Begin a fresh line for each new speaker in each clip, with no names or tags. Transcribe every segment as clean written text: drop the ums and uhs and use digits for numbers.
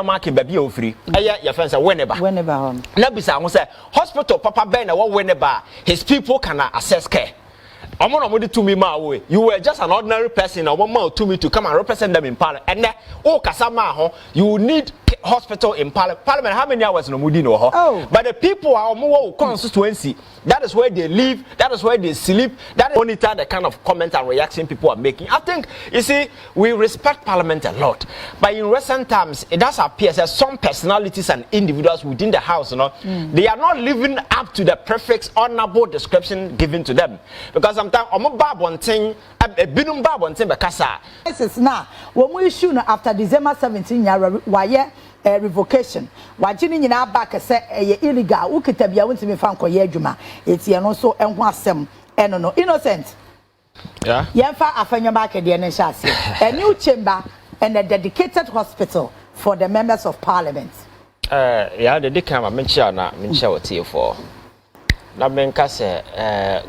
Markin baby ofri your friends are whenever na bisa won say hospital papa ben na whenever his people can access care. Omo to me ma way. You were just an ordinary person or one to me to come and represent them in parliament. And oh kasama ho, you need hospital in parliament. How many hours no mudi no ho? Oh. But the people are more constituency. That is where they live, that is where they sleep, that is monitor the kind of comment and reaction people are making. I think you see we respect parliament a lot. But in recent times it does appear that some personalities and individuals within the house, you know, they are not living up to the perfect honorable description given to them. Because sometimes omo ba bonten binum ba bonten bekasa.
This is now when we issue after December 17 why revocation wajini nyina back say illegal ukitabia wonti fa nkoye adwuma eti no so enho asem eno no innocent yeah yemfa Afenyo Markin de ne shase a new chamber and a dedicated hospital for the members of parliament
yeah the dikama menchia na menchia wotie for na menka say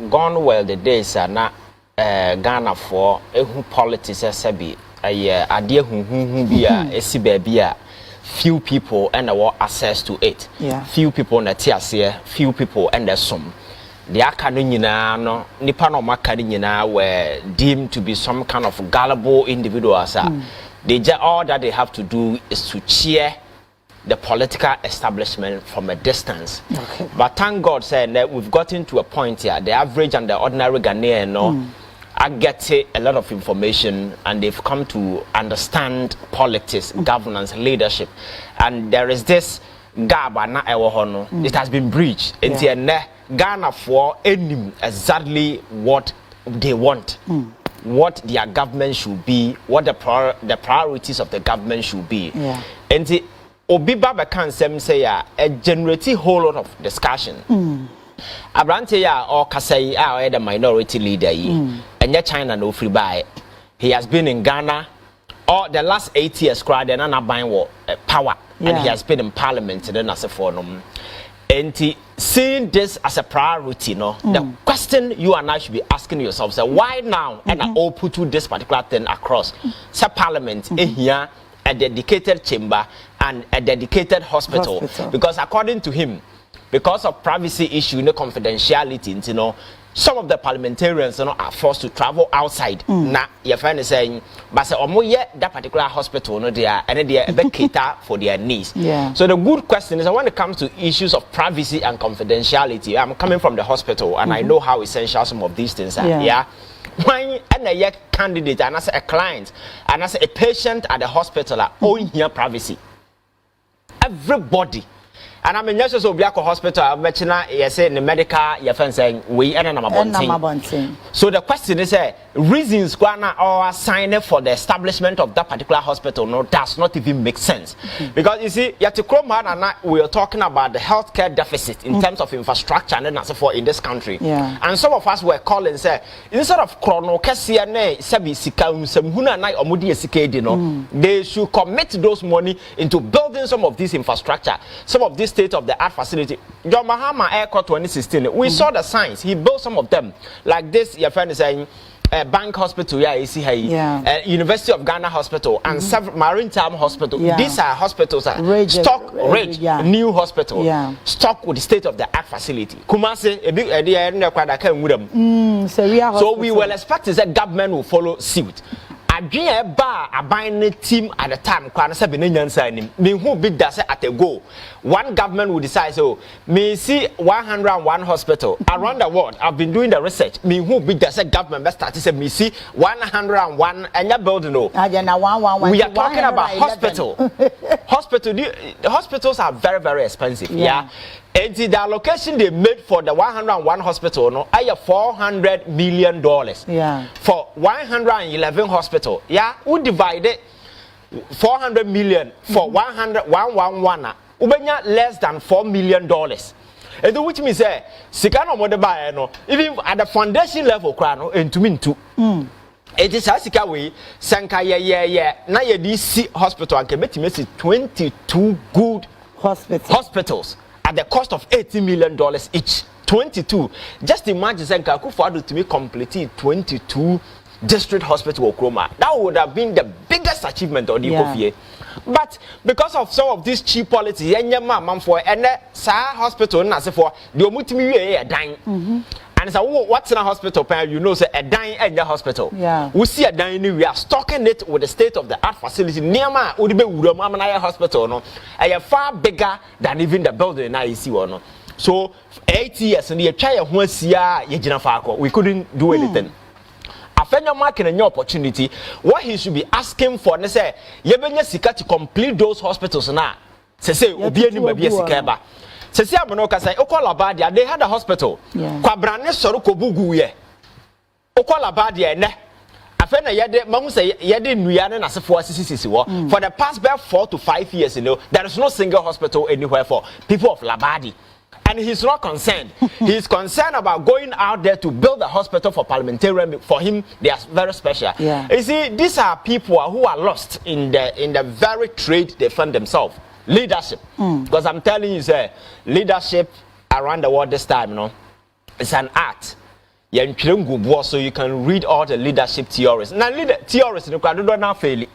gone well the days na Ghana for ehu politics sabi ade huhuhu bia esi ba bia few people and our access to it. Yeah. Few people na tiase, few people and the some. The akano nyina no nipa no makari nyina were deemed to be some kind of gullible individuals. All that they have to do is to cheer the political establishment from a distance. Okay. But thank God saying that we've gotten to a point here, the average and the ordinary Ghanaian I get a lot of information and they've come to understand politics, governance, leadership. And there is this gap it has been breached. Ghana for exactly what they want, what their government should be, what the priorities of the government should be. And the Obiba can say generate a whole lot of discussion. Abrante or Kasai are the minority leader and yet China no free buy. He has been in Ghana or the last 8 years cried and not buying power and he has been in parliament then as a forum. And seeing this as a priority, the question you and I should be asking yourselves is why now and I all put this particular thing across parliament here a dedicated chamber and a dedicated hospital. Because according to him, because of privacy issue, confidentiality, some of the parliamentarians are forced to travel outside. Now, your friend is saying, but that particular hospital, they are and they are cater for their needs. So the good question is, when it comes to issues of privacy and confidentiality, I'm coming from the hospital and I know how essential some of these things are. When a candidate and as a client and as a patient at the hospital are owing here privacy. Everybody. And I mean, yes, so be a hospital, I'm in the medical, your friend saying, we and so the question is, reasons or sign for the establishment of that particular hospital does not even make sense. Because you see, you have to come out and we are talking about the healthcare deficit in terms of infrastructure and so forth in this country. And some of us were calling, say, instead of chrono, they should commit those money into building some of this infrastructure, some of this state-of-the-art facility. John Mahama Airport 2016, we saw the signs. He built some of them, like this. Your friend is saying, Bank Hospital, University of Ghana Hospital, and several Maritime Hospital. These are hospitals, stock rich, new hospital, stock with the state-of-the-art facility. Kumasi, a big idea, so we will expect that government will follow suit. A buying team at the time, who bid that at a go. One government will decide, so me see 101 hospital around the world. I've been doing the research. Me who bid that government best start to me see 101 and your building. We are talking about hospital. The hospitals are very, very expensive. And the allocation they made for the 101 hospital, $400 million. For 111 hospital, who divided 400 million for 111, ubenya less than $4 million. And which means sikano mo de buy even at the foundation level krano into me too. It is asika way sanka na ye DC hospital and kebeti 22 good hospitals at the cost of $80 million each. 22. Just imagine sanka ku for to me complete 22 district hospital Okroma. That would have been the biggest achievement of the Kofie. But because of some of these cheap policies, and for hospital na se for the omutimi we dying. And so what's in a hospital, you know, say a dying in the hospital.
Yeah.
We see a dying, we are stocking it with the state of the art facility near my Udebe hospital, no, are far bigger than even the building I see one. No. So 8 years and you try once we couldn't do anything. Afenyo Markin a new opportunity. What he should be asking for, they say, Yebenya Sika to complete those hospitals now. Say, Obi any maybe a Sikeba. Say, Amanoka say, Okolabadia, they had a hospital. Kwabrane Soruko Bugu ye. Okolabadia ne. Afena yede, Mamu say, Yede Nuyane as a for the past 4 to 5 years, you know, there is no single hospital anywhere for people of Labadi. And he's not concerned. He's concerned about going out there to build a hospital for parliamentarians. For him, they are very special.
Yeah.
You see, these are people who are lost in the very trade they find themselves. Leadership. Because I'm telling you, sir, leadership around the world this time, you know, it's an art. So you can read all the leadership theories. Now, theories, you don't now fail it.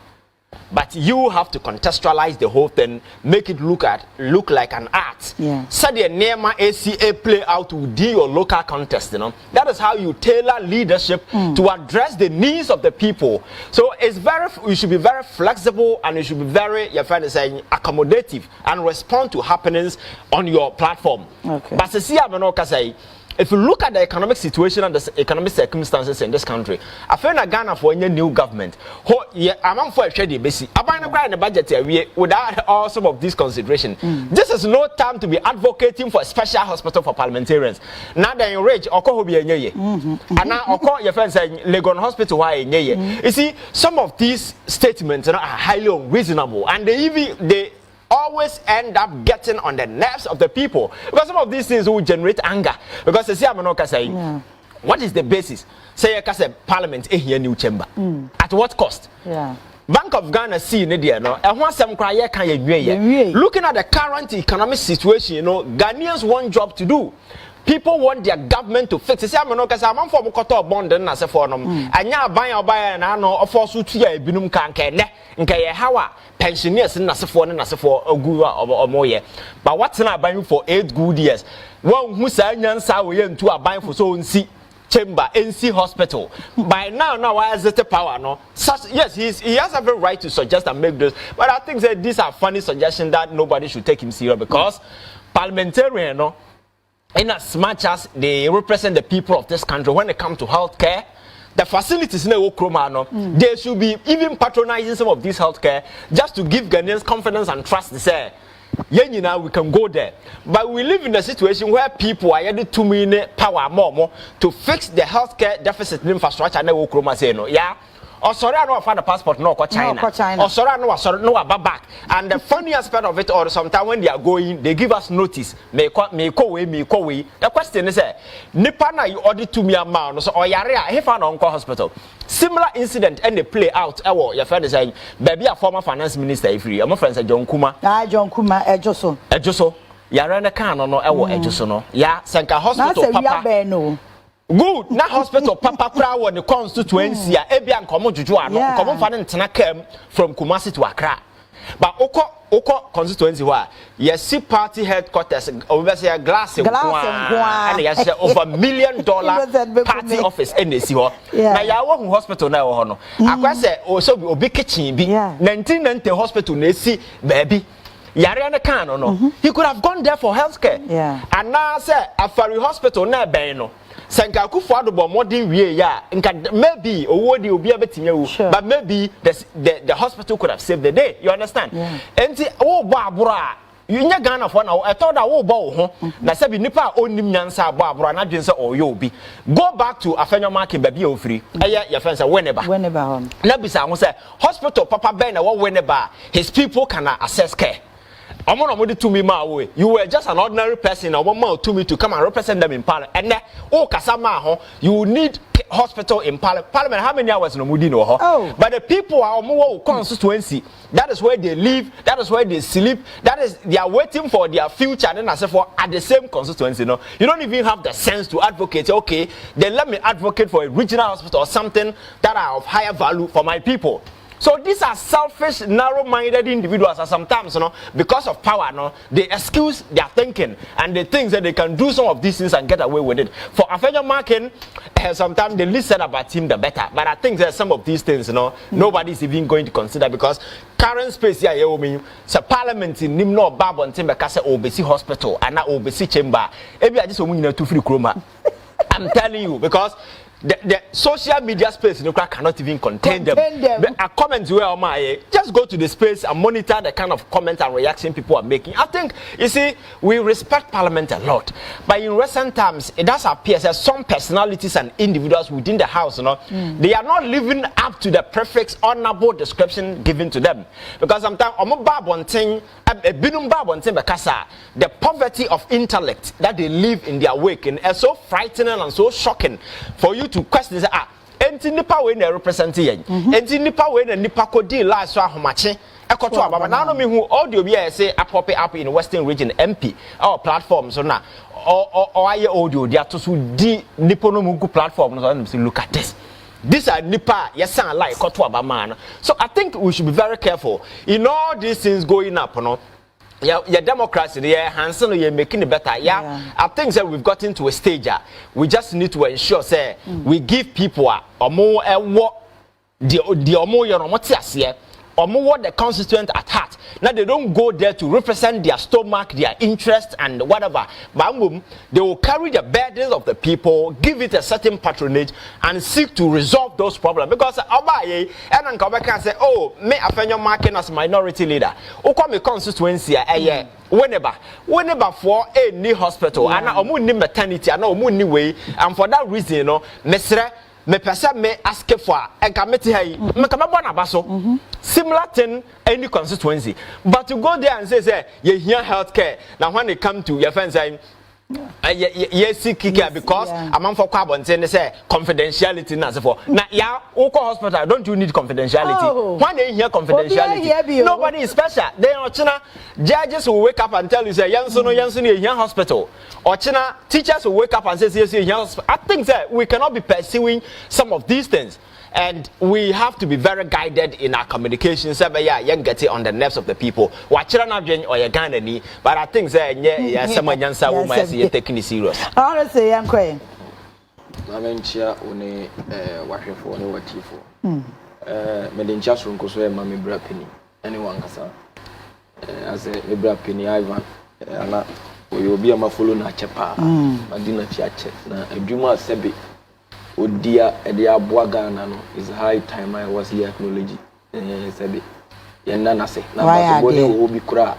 But you have to contextualize the whole thing, make it look like an art.
Yeah. So
the name ACA play out within your local context, you know. That is how you tailor leadership to address the needs of the people. So you should be very flexible and you should be very, your friend is saying, accommodative and respond to happenings on your platform.
Okay.
But if you look at the economic situation and the economic circumstances in this country, I feel like Ghana for any new government, I'm for a trade basic. I'm the budget without all some of these considerations. This is no time to be advocating for a special hospital for parliamentarians. Now they enrage Oko be a and now Oko your friend saying Legon Hospital why you see, some of these statements are highly unreasonable and they always end up getting on the nerves of the people because some of these things will generate anger because they say I'm not saying what is the basis say a parliament a new chamber at what cost Bank of Ghana see Nidia no and once some cry looking at the current economic situation, you know, Ghanaians want job to do. People want their government to fix. Say I'm not because I'm for Mokoto bond and as a forum. And ya buy and I know of force to binum canke nke hawa pensioners in Nasafon and Nasafo Ogua or more. But what's not buying for 8 good years? One who say Yansa to a buying for so see chamber NC hospital. By now I has the power no. Such yes, he has every right to suggest and make this. But I think that these are funny suggestions that nobody should take him serious because parliamentarian no. In as much as they represent the people of this country, when it comes to healthcare, the facilities in the they should be even patronizing some of this healthcare just to give Ghanaians confidence and trust. They say, yeah, we can go there. But we live in a situation where people are adding 2 million power more to fix the healthcare deficit infrastructure. Yeah. Or sorry, I know I found a passport, no, China. Or sorry, I know I back. And the funny aspect of it, or sometimes when they are going, they give us notice. Me ko we. The question is, Nipana you order to me amount, so or yarea, he found on hospital. Similar incident and they play out. Your friend is saying, baby, a former finance minister, if you, my friend said John Kuma.
John Kuma, Ejoso.
Yarana can or no, Ejoso no. Ya, Sanka Hospital, Papa. Good. Now hospital Papa Kra the constituency Ebian common Juju no common fan came from Kumasi to Accra. But Oko constituency why yes party headquarters over say glass and yes over $1 million party office and they see now ya wo hospital na wo no akwa say so obi kitchen bi 1990 hospital na see baby Yare na kan no he could have gone there for healthcare and now say Afari hospital na ben no Sanka Kufuado bo modern way ya maybe owodi obi abetime but maybe the hospital could have saved the day, you understand? Enti wo bo abura you nya Ghana for now I thought that wo bo ho na say bi nipa onim nyansa bo abura na dwen say oyo obi go back to Afenyo Markin baby ofri eye your friend say whenever na bisa ho say hospital papa ben na wo whenever his people can access care. to me my way. You were just an ordinary person or one to me to come and represent them in Parliament. And then, oh, Kasama, you need hospital in Parliament. How many hours no mudi no? Oh. But the people are more constituency. That is where they live. That is where they sleep. That is they are waiting for their future. And then I say for at the same constituency. No, you don't even have the sense to advocate. Okay, then let me advocate for a regional hospital or something that are of higher value for my people. So these are selfish, narrow-minded individuals, and sometimes, because of power, they excuse their thinking and they think that they can do some of these things and get away with it. For Afenyo Markin, sometimes the least said about him, the better. But I think that some of these things, nobody is even going to consider because current space here, so Parliament in Nimno Babo and Timber Casa Obesi Hospital and now Obesi Chamber. Maybe I just want to free chroma. I'm telling you because. The social media space cannot even contain them. A comment where my just go to the space and monitor the kind of comment and reaction people are making. I think you see we respect Parliament a lot, but in recent times it does appear that some personalities and individuals within the House, they are not living up to the perfect honorable description given to them. Because sometimes the poverty of intellect that they live in their wake is so frightening and so shocking for you to question say enti nipa we na represent yen enti nipa we na nipa ko deal last so ahomache ekoto ababa na no me hu audio bi say pop up in Western Region MP our platform so na or aye audio dia to so di nipa no mu platform so say look at this. These are nipa yesan like ekoto abama. So I think we should be very careful in all these things going up, your democracy, Hansen, you're making it better. Yeah, I think that we've gotten to a stage. We just need to ensure, say, we give people a more what the more or more the constituent at heart. Now they don't go there to represent their stomach, their interest, and whatever. But they will carry the burdens of the people, give it a certain patronage, and seek to resolve those problems. Because Abaye and Nkaba can say, oh, me Afenyo Markin as minority leader. Who come a constituency whenever for a new hospital, and a new maternity, and a new way, and for that reason, Mesre. Me person me ask for a committee hey me kama bona baso similar thing any constituency but to go there and say you hear healthcare now when they come to your friends saying yes because among for carbon say confidentiality na for now yeah oko hospital don't you need confidentiality when they hear confidentiality nobody is special they are China judges will wake up and tell you say Yanson here hospital or China teachers will wake up and say yes here I think that we cannot be pursuing some of these things. And we have to be very guided in our communication. So, yeah, you get it on the nerves of the people. Watch it on or you Ghana, but I think that yeah, someone young woman is taking it serious.
Honestly, I'm quite.
I'm in chair on a working for no what you for. Made in just room because Mammy Brapini. Anyone as a Brapini Ivan. And we will be a mafolo na chepa. Madina Chiache. Na a Juma Sebi. Odia edia Boagana no is high time I was here acknowledge sabi yenna say na body wo bi kura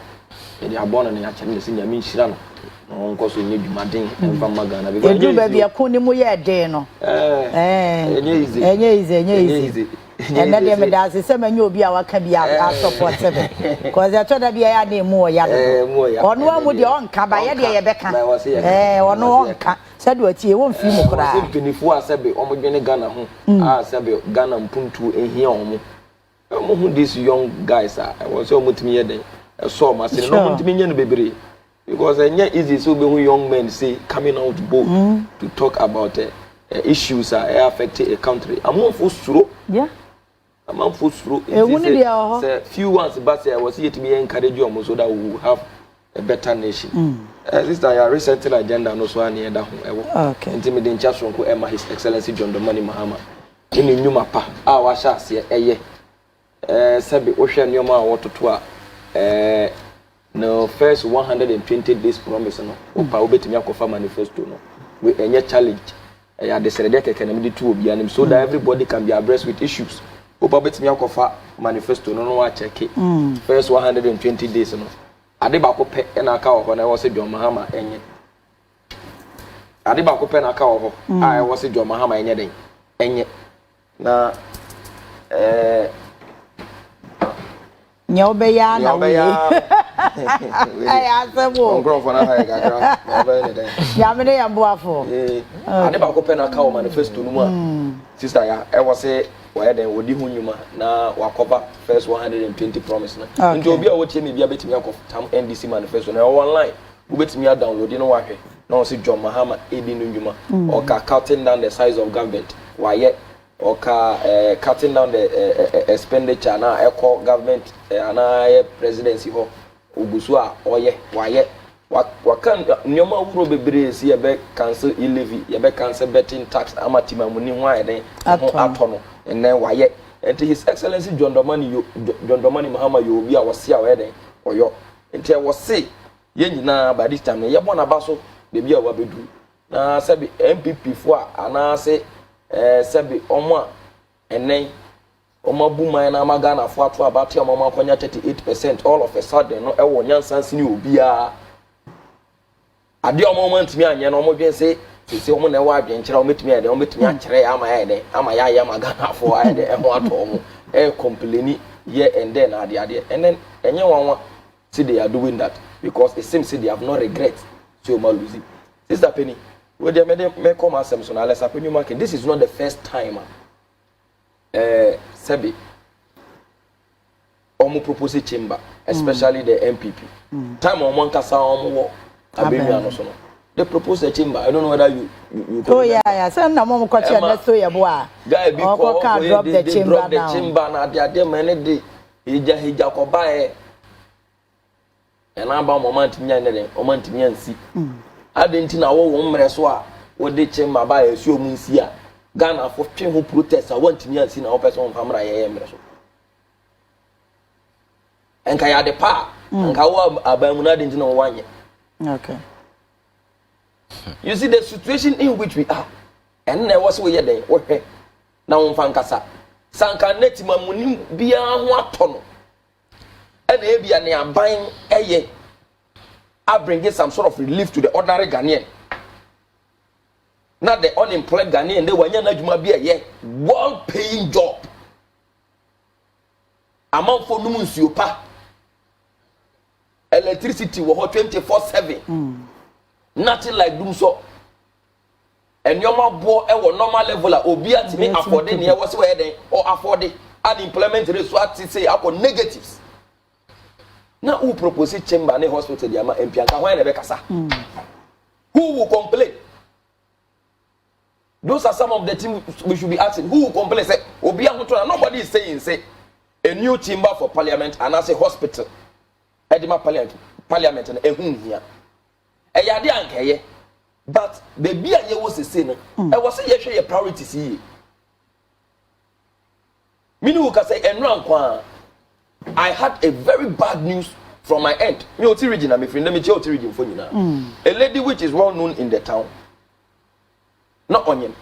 edia bona na channel se nya minhira no onko so nya dwumaden emfa magana be edu ba bia ko ni mu ye den no enye easy and then me da say me nya obi a waka bia a support be cause ya toda bia ya na emu ya ono amu de onka ba ye de ye beka ono onka said what you won't feel more. I said, before I said, Omogene Ghana, I said, Ghana Puntu, and here, these young guys are. I was almost me a saw myself, no to me, baby. Because I know easy so many young men say coming out bold to talk about issues that affect a country. I'm on full through. Yeah. I'm on full through. Few ones, but I was here to be encouraged almost so that we will have a better nation. This is our recent agenda no so near that okay. Intimidating just from Emma His Excellency John Domani Mahama. In the new mapa, our shas here, Sabi Ocean Yoma water to no first 120 days promise no. Opa obeti me akofa manifesto no. We any challenge. I decided I can be two obianim so that everybody can be abreast with issues. Opa obeti me akofa manifesto no wa check it. First 120 days no. Adiba ko pe na aka ho na wo se John Mahama enye Adiba ko pe na aka ho I wo se John Mahama enye den enye na nya obeya na we
Hey, asemo.
Ngro na ha kakra. Na ba ne den.
Ya me ne ya boafo.
Ade ba ko pe na ka o manifesto no mu a. Sister ya, e wo se why then wodi hu nyuma na wakoba first 120 promise na. Nti obi a wo tie me bia betimi akọ tam NDC manifesto na online. Wo betimi a download no wahwe. Na o se John Mahama edi no nyuma. O ka cutting down the size of government. Why or cutting down the expenditure na eco government na presidency ho ogusu a oye waye wakan nyoma wuro bebre si ye cancel levy ye cancel betting tax amatima muni ho ayeden atono and then waye and his excellency John Dramani Mahama yo bi a wose a wayeden oyo enti wo se ye nyina by this time ye bona baso be bi a wabedu na sabi MPP fo a na se sebi omo enen omo buman na maga na fo ato abati omo akonya 38% all of a sudden no e wo nyansansi ni obia ade omo ntimi anye no omo dwen se omo na wa adwen kire omo timi ade omo timi akire ama ya ede ama ya maga na fo ade e ho ato omo complain here and then ade and then enye wanwa see they are doing that because it seems they have no regret so ma lose sister Penny we dey me come asem so na let's Afenyo Markin. This is not the first time sebi omo propose chamber especially the MPP time omo nkasa omo wo abemia no so no they propose a chamber. I don't know whether you
oh yeah so na mom ko che na so ye bo a
guy before
drop the
chamber na ade man dey hija ko ba na ba moment nya ne moment nya nsi adenti na wo mmere so a wo de chamber ba ya suo mu nsi a Ghana for twen ho protest a wantimi ansi na wo person famra ye mmere so enka ya de pa enka wo abamu na adenti na wo wanye
okay
you see the situation in which we are and na was we den wo hwe na wo mfa nkasa sanka netima munim bia ho atono ena e bia ne aban eye I bring some sort of relief to the ordinary Ghanaian. Not the unemployed Ghanaian. They were not well-paying job. Amount for numunsiopa. Electricity was 24/7. Nothing like doom so. And your man bought a normal level of obedience me affording here was where they or affording unemployment rate so I say I got negatives. Now who propose chamber ne hospital the ama MP anka why na be kasa who will complain? Those are some of the things we should be asking. Who will complain? Say obi ahoto nobody is saying say a new chamber for parliament and as a hospital edema parliament na ehun hia e yade anka ye but the bia ye was say no e was say ye hwe your priorities here minu ka say enran kwa I had a very bad news from my end. Me oti region na me friend, let me tell you region for you now. A lady which is well known in the town. Not onion.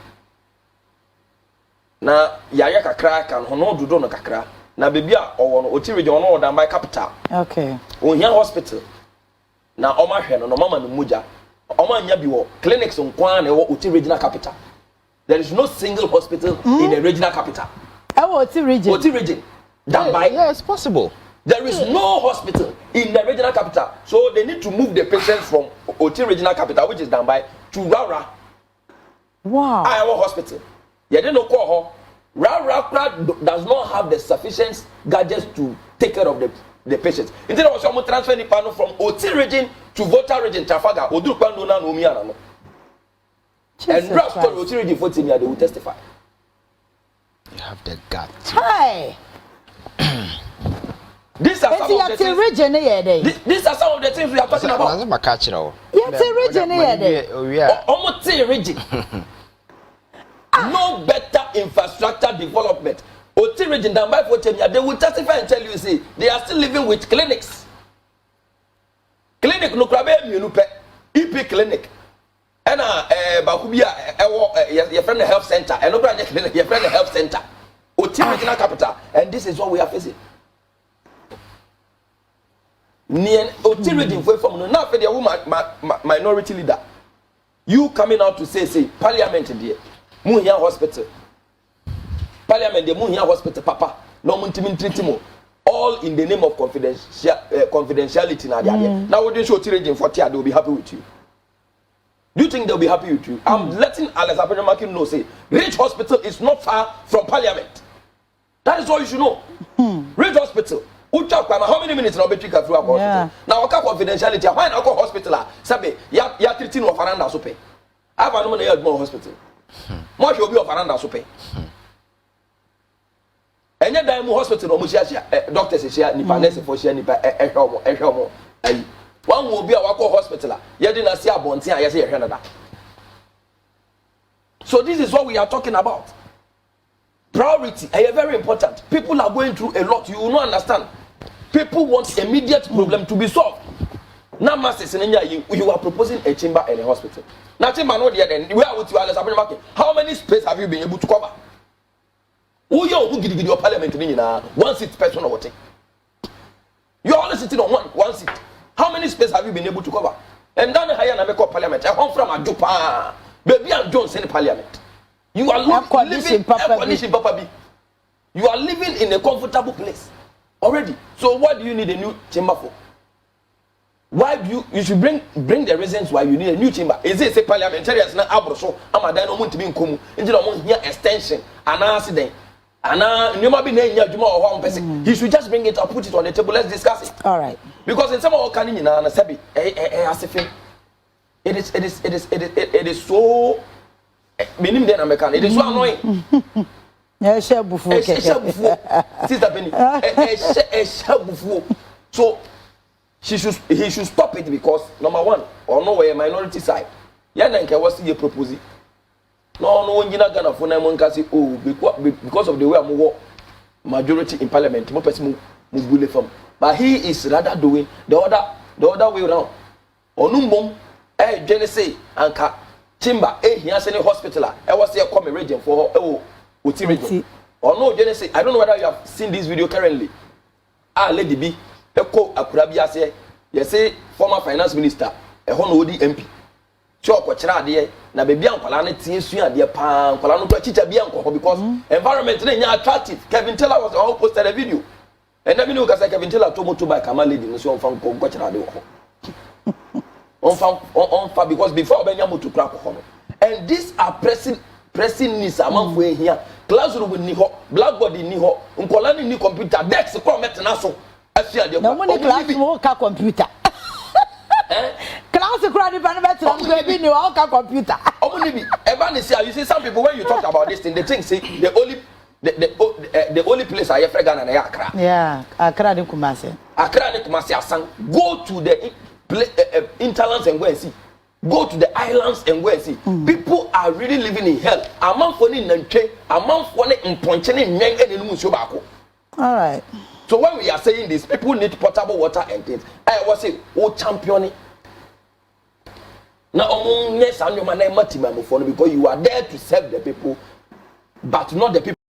Na yaya kakra kan hono dodo no kakra. Na baby a owo no oti region no odan by capital.
Okay.
Ohia hospital. Na oma hwe no no mama no muja. Oma nya bi wo clinics nkwan na wo oti regional capital. There is no single hospital in the regional capital.
Oti region.
Oti region.
Yeah, it's possible.
There is no hospital in the regional capital. So they need to move the patients from Oti regional capital, which is Dambai, to Rara.
Wow.
Our hospital. You didn't know call her. Rara does not have the sufficient gadgets to take care of the patients. Instead of someone transferring the panel from Oti region to Volta region, Trafalgar, Odu Pandona, Nomiana. And Ralph told Oti region 14 years, they will testify.
You have the guts.
Hi.
These are some of the things. These are some of the things we are talking about. No better infrastructure development. Oti region than by 14 years, they will testify and tell you, see, they are still living with clinics. Clinic no krabe minupe, EP clinic. And Bakubia, your friend the health center, and no clinic, your friend the health center. Oti regional capital, and this is what we are facing. Near Oti region from now for the minority leader. You coming out to say parliament there, Muhia hospital. Parliament the Muhia hospital, Papa. No muntimin tritimo. all in the name of confidentiality. Now, when you show Tirajin for Tia, they'll be happy with you. Do you think they'll be happy with you? I'm letting Afenyo Markin know, say, Ridge Hospital is not far from Parliament. That is all you should know. Ridge Hospital. How many minutes now between through a hospital? Now, what confidentiality? Why not go hospital? Sabe, ya treating of Faranda Sope. I have no money more hospital. More will be of Faranda Sope. And yet, I'm hospital, doctors is here, Nipa nurse for share Nipa, one will be a wako hospital. You didn't see a bontia, I say Canada. So, this is what we are talking about. Priority, very important. People are going through a lot. You will not understand. People want immediate problem to be solved. Now, masses in India, you are proposing a chamber and a hospital. Now, chamber, no, where would you Afenyo Markin? How many space have you been able to cover? Who give your parliamentary one seat person or what? You are only sitting on one seat. How many space have you been able to cover? And then higher na make parliament. I come from Ajupa. Baby and Jones in parliament. You are living Papa B. You are living in a comfortable place already. So what do you need a new chamber for? Why do you should bring the reasons why you need a new chamber? Is it say parliamentarians na abroso amada no muntu bi nkomu nti no mo here extension an accident ana nyoma bi na nya adwuma o ho person. He should just bring it up, put it on the table, let's discuss it. All right. Because in some of our na sabi asefin it is so minim den American. It is so annoying. Sister Penny. So he should stop it because number one, or no way a minority side. Yananka was the proposal. No, Gana for Namonkasi, oh, because of the way I'm majority in parliament, more person move from. But he is rather doing the other way around. Onumbom, Genesee, Anka, Timber, he has any hospital. I was there come a region for region. Or no, Genesee, I don't know whether you have seen this video currently. Lady B. Eko Akurabia say, you say former finance minister, a Honodi MP. Chok wachira de na bebi ankwala ne tie sua de pa ankwala no chicha bi anko because environment na nya attractive. Kevin Taylor was all posted a video. And then you say Kevin Taylor to moto by Kamal lady no so on fan ko wachira de ho. On fan because before Obenya moto kra ko no. And these are pressing needs among for here. Classroom ni ho, blackboard ni ho, nkwala ni computer, desk ko metna so.
No money classroom ka computer. Class crowd baby new computer.
You see some people when you talk about this thing, they think say the only place I ever Ghana na Accra.
Yeah, Accra de Kumasi.
Accra de Kumasi asan. Go to the interlands and go and see. Go to the islands and go and see. People are really living in hell. Among for ni nantwe, among for ni mponchene nyeng e nemu nsuo baako.
All right.
So when we are saying this, people need potable water and things. I was saying, championing. Now, because you are there to serve the people, but not the people.